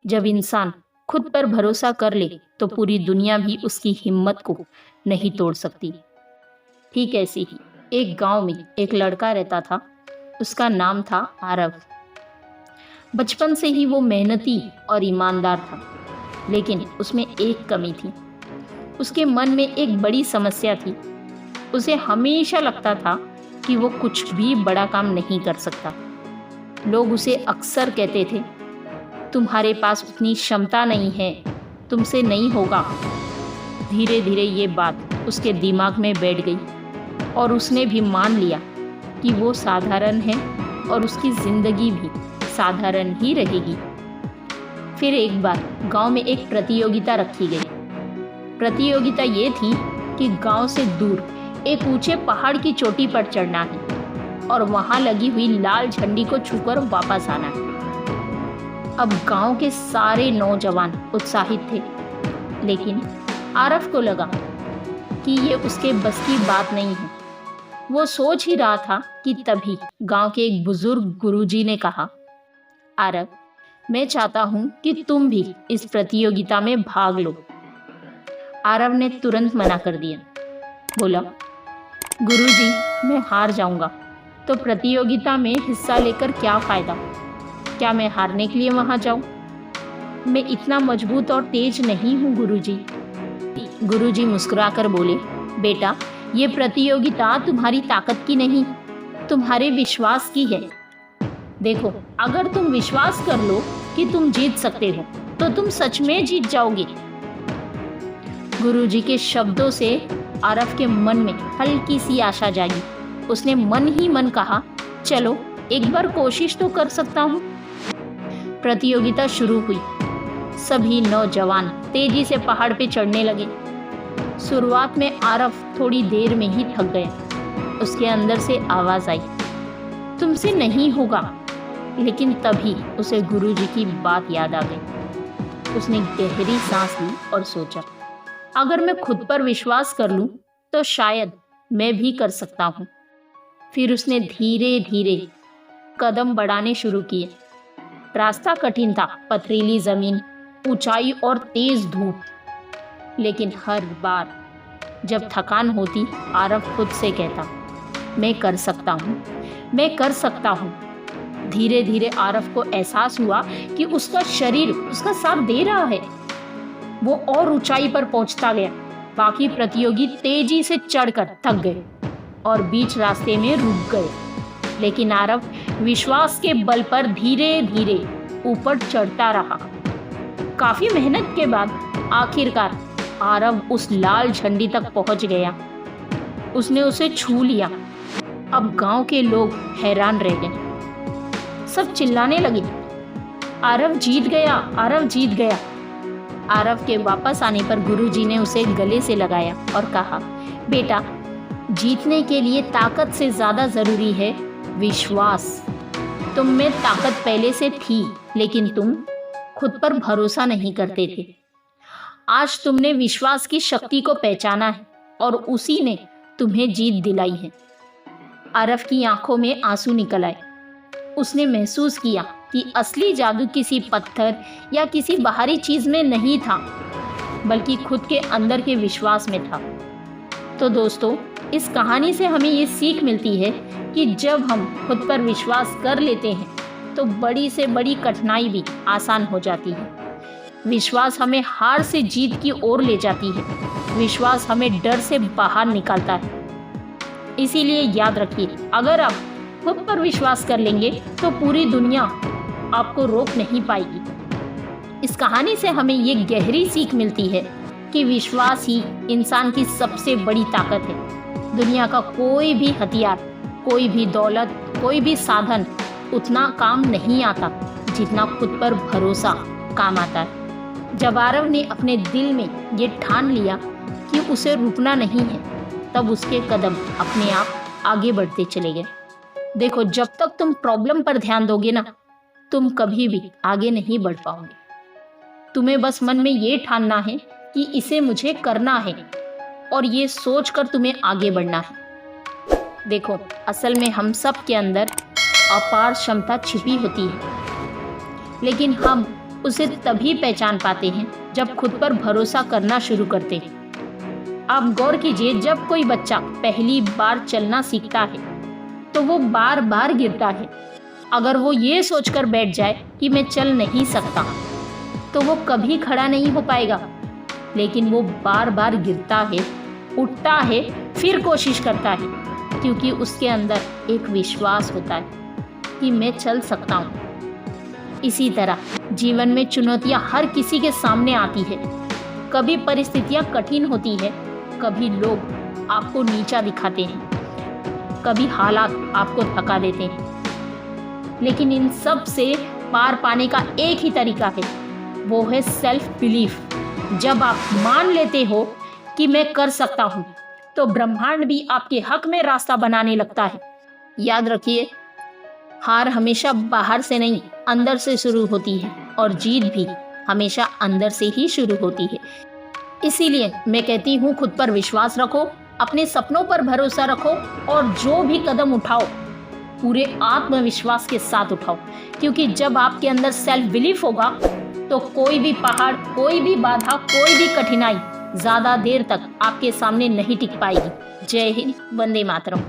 जब इंसान खुद पर भरोसा कर ले तो पूरी दुनिया भी उसकी हिम्मत को नहीं तोड़ सकती। ठीक ऐसे ही एक गांव में एक लड़का रहता था। उसका नाम था आरव। बचपन से ही वो मेहनती और ईमानदार था, लेकिन उसमें एक कमी थी। उसके मन में एक बड़ी समस्या थी। उसे हमेशा लगता था कि वो कुछ भी बड़ा काम नहीं कर सकता। लोग उसे अक्सर कहते थे, तुम्हारे पास उतनी क्षमता नहीं है, तुमसे नहीं होगा। धीरे धीरे ये बात उसके दिमाग में बैठ गई और उसने भी मान लिया कि वो साधारण है और उसकी ज़िंदगी भी साधारण ही रहेगी। फिर एक बार गांव में एक प्रतियोगिता रखी गई। प्रतियोगिता ये थी कि गांव से दूर एक ऊंचे पहाड़ की चोटी पर चढ़ना है और वहां लगी हुई लाल झंडी को छूकर वापस आना है। अब गांव के सारे नौजवान उत्साहित थे, लेकिन आरव को लगा कि ये उसके बस की बात नहीं है। वो सोच ही रहा था कि तभी गांव के एक बुजुर्ग गुरुजी ने कहा, आरव, मैं चाहता हूं कि तुम भी इस प्रतियोगिता में भाग लो। आरव ने तुरंत मना कर दिया। बोला, गुरुजी, मैं हार जाऊंगा तो प्रतियोगिता में हिस्सा लेकर क्या फ़ायदा? क्या मैं हारने के लिए वहां जाऊं? मैं इतना मजबूत और तेज नहीं हूं गुरुजी। गुरुजी मुस्कुराकर बोले, बेटा, ये प्रतियोगिता तुम्हारी ताकत की नहीं, तुम्हारे विश्वास की है। देखो, अगर तुम विश्वास कर लो कि तुम जीत सकते हो तो तुम सच में जीत जाओगे। गुरुजी के शब्दों से आरव के मन में हल्की सी आशा जागी। उसने मन ही मन कहा, चलो एक बार कोशिश तो कर सकता हूँ। प्रतियोगिता शुरू हुई। सभी नौजवान तेजी से पहाड़ पे चढ़ने लगे। शुरुआत में आरव थोड़ी देर में ही थक गया। उसके अंदर से आवाज आई, तुमसे नहीं होगा। लेकिन तभी उसे गुरुजी की बात याद आ गई। उसने गहरी सांस ली और सोचा, अगर मैं खुद पर विश्वास कर लूं तो शायद मैं भी कर सकता हूं। फिर उसने धीरे धीरे कदम बढ़ाने शुरू किए। रास्ता कठिन था, पथरीली जमीन, ऊंचाई और तेज धूप। लेकिन हर बार जब थकान होती, आरव खुद से कहता, मैं कर सकता हूँ, मैं कर सकता हूँ। धीरे धीरे आरव को एहसास हुआ कि उसका शरीर उसका साथ दे रहा है। वो और ऊंचाई पर पहुंचता गया। बाकी प्रतियोगी तेजी से चढ़कर थक गए और बीच रास्ते में रुक गए, लेकिन आरव विश्वास के बल पर धीरे धीरे ऊपर चढ़ता रहा। काफी मेहनत के बाद आखिरकार आरव उस लाल झंडी तक पहुंच गया। उसने उसे छू लिया। अब गांव के लोग हैरान रह गए। सब चिल्लाने लगे, आरव जीत गया, आरव जीत गया। आरव के वापस आने पर गुरुजी ने उसे गले से लगाया और कहा, बेटा, जीतने के लिए ताकत से ज्यादा जरूरी है विश्वास। तुम में ताकत पहले से थी, लेकिन तुम खुद पर भरोसा नहीं करते थे। आज तुमने विश्वास की शक्ति को पहचाना है और उसी ने तुम्हें जीत दिलाई है। आरव की आंखों में आंसू निकल आए। उसने महसूस किया कि असली जादू किसी पत्थर या किसी बाहरी चीज में नहीं था, बल्कि खुद के अंदर के विश्वास में था। तो दोस्तों, इस कहानी से हमें ये सीख मिलती है कि जब हम खुद पर विश्वास कर लेते हैं तो बड़ी से बड़ी कठिनाई भी आसान हो जाती है। विश्वास हमें हार से जीत की ओर ले जाती है। विश्वास हमें डर से बाहर निकालता है। इसीलिए याद रखिए, अगर आप खुद पर विश्वास कर लेंगे तो पूरी दुनिया आपको रोक नहीं पाएगी। इस कहानी से हमें ये गहरी सीख मिलती है कि विश्वास ही इंसान की सबसे बड़ी ताकत है। दुनिया का कोई भी हथियार, कोई भी दौलत, कोई भी साधन उतना काम नहीं आता जितना खुद पर भरोसा काम आता है। जब आरव ने अपने दिल में ये ठान लिया कि उसे रुकना नहीं है, तब उसके कदम अपने आप आगे बढ़ते चले गए। देखो, जब तक तुम प्रॉब्लम पर ध्यान दोगे ना, तुम कभी भी आगे नहीं बढ़ पाओगे। तुम्हें बस मन में ये ठानना है कि इसे मुझे करना है और ये सोचकर तुम्हें आगे बढ़ना है। देखो, असल में हम सब के अंदर अपार क्षमता छिपी होती है, लेकिन हम उसे तभी पहचान पाते हैं जब खुद पर भरोसा करना शुरू करते हैं। आप गौर कीजिए, जब कोई बच्चा पहली बार चलना सीखता है तो वो बार बार गिरता है। अगर वो ये सोचकर बैठ जाए कि मैं चल नहीं सकता, तो वो कभी खड़ा नहीं हो पाएगा। लेकिन वो बार बार गिरता है, उठता है, फिर कोशिश करता है, क्योंकि उसके अंदर एक विश्वास होता है कि मैं चल सकता हूँ। इसी तरह जीवन में चुनौतियाँ हर किसी के सामने आती है। कभी परिस्थितियाँ कठिन होती है, कभी लोग आपको नीचा दिखाते हैं, कभी हालात आपको थका देते हैं। लेकिन इन सब से पार पाने का एक ही तरीका है, वो है सेल्फ बिलीफ। जब आप मान लेते हो कि मैं कर सकता हूँ, तो ब्रह्मांड भी आपके हक में रास्ता बनाने लगता है। याद रखिए, हार हमेशा बाहर से नहीं, अंदर से शुरू होती है, और जीत भी हमेशा अंदर से ही शुरू होती है। इसीलिए मैं कहती हूँ, खुद पर विश्वास रखो, अपने सपनों पर भरोसा रखो, और जो भी कदम उठाओ पूरे आत्मविश्वास के साथ उठाओ। क्योंकि जब आपके अंदर सेल्फ बिलीफ होगा, तो कोई भी पहाड़, कोई भी बाधा, कोई भी कठिनाई ज़्यादा देर तक आपके सामने नहीं टिक पाएगी। जय हिंद, वंदे मातरम।